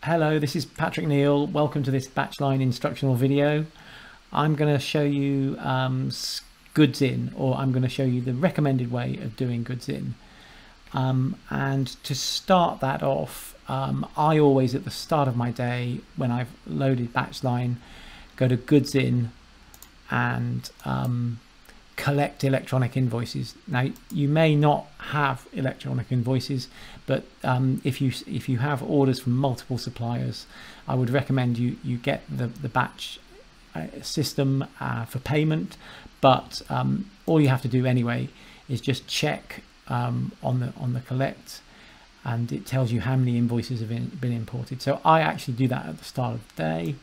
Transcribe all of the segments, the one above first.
Hello, this is Patrick Neal. Welcome to this BatchLine instructional video. I'm going to show you goods in, or I'm going to show you the recommended way of doing goods in. And to start that off, I always at the start of my day, when I've loaded BatchLine, go to goods in and collect electronic invoices. Now you may not have electronic invoices, but if you have orders from multiple suppliers, I would recommend you get the batch system for payment. But all you have to do anyway is just check on the collect, and it tells you how many invoices have been imported. So I actually do that at the start of the day.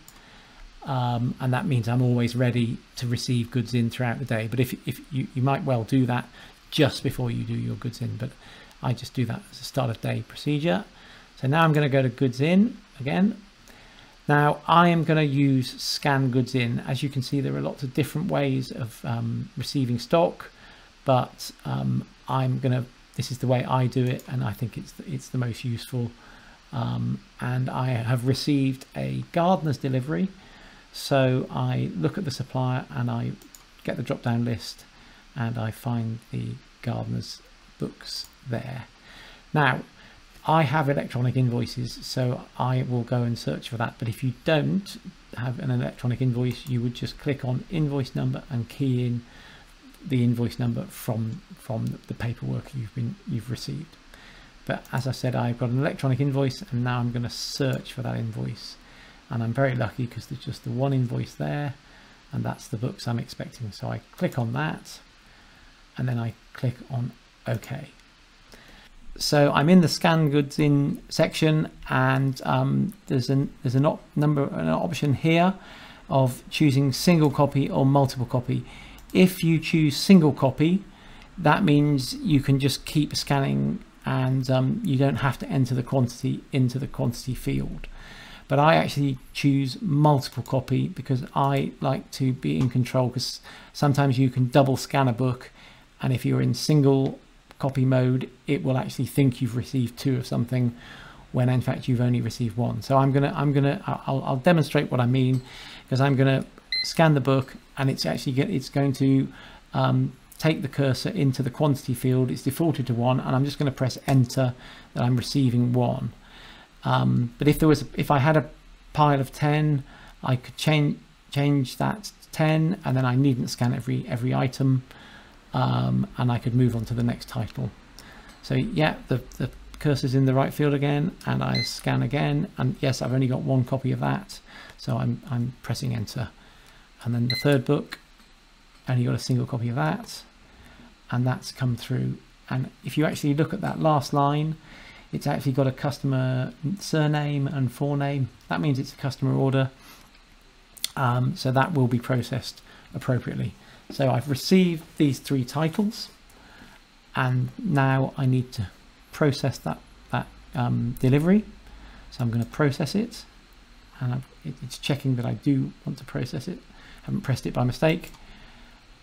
And that means I'm always ready to receive goods in throughout the day. But if you might well do that just before you do your goods in, but I just do that as a start of day procedure. So now I'm going to go to goods in again. Now I am going to use scan goods in. As you can see, there are lots of different ways of receiving stock, but this is the way I do it, and I think it's the most useful. And I have received a gardener's delivery. So I look at the supplier and I get the drop down list and I find the gardener's books there. Now I have electronic invoices, so I will go and search for that. But if you don't have an electronic invoice, you would just click on invoice number and key in the invoice number from the paperwork you've received. But as I said, I've got an electronic invoice, and now I'm going to search for that invoice. And I'm very lucky because there's just the one invoice there, and that's the books I'm expecting. So I click on that, and then I click on OK. So I'm in the scan goods in section, and there's an option here of choosing single copy or multiple copy. If you choose single copy, that means you can just keep scanning, and you don't have to enter the quantity into the quantity field. But I actually choose multiple copy because I like to be in control, because sometimes you can double scan a book, and if you're in single copy mode, it will actually think you've received two of something when in fact you've only received one. So I'll demonstrate what I mean, because I'm gonna scan the book, and it's going to take the cursor into the quantity field. It's defaulted to 1, and I'm just going to press enter that I'm receiving 1. But if I had a pile of 10, I could change that to 10, and then I needn't scan every item, and I could move on to the next title. So yeah, the cursor's in the right field again, and I scan again, and yes, I've only got one copy of that, so I'm pressing enter. And then the third book, only got a single copy of that, and that's come through. And if you actually look at that last line, it's actually got a customer surname and forename. That means it's a customer order, so that will be processed appropriately. So I've received these 3 titles, and now I need to process that delivery. So I'm going to process it, and it's checking that I do want to process it. I haven't pressed it by mistake,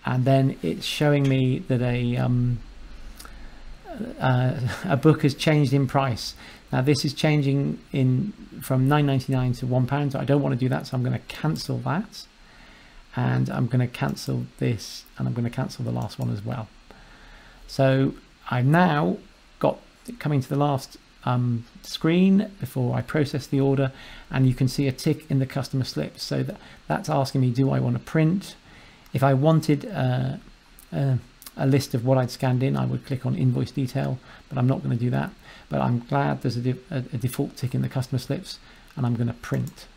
and then it's showing me that a book has changed in price. Now this is changing from £9.99 to £1, so I don't want to do that, so I'm going to cancel that, and I'm going to cancel this, and I'm going to cancel the last one as well. So I've now got coming to the last screen before I process the order, and you can see a tick in the customer slip, so that's asking me, do I want to print? If I wanted a list of what I'd scanned in, I would click on invoice detail, but I'm not going to do that. But I'm glad there's a default tick in the customer slips, and I'm going to print.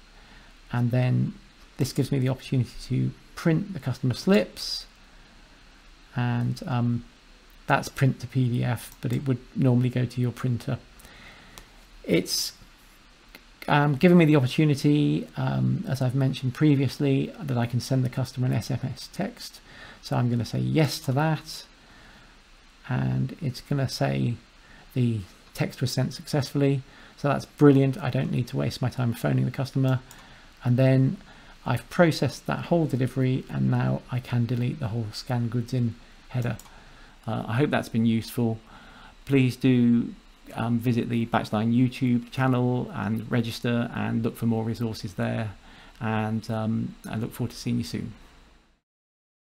And then this gives me the opportunity to print the customer slips, and that's print to PDF, but it would normally go to your printer. It's given me the opportunity, as I've mentioned previously, that I can send the customer an SMS text. So I'm going to say yes to that, and it's going to say the text was sent successfully. So that's brilliant. I don't need to waste my time phoning the customer. And then I've processed that whole delivery, and now I can delete the whole scan goods in header. I hope that's been useful. Please do visit the BatchLine YouTube channel and register and look for more resources there. And I look forward to seeing you soon.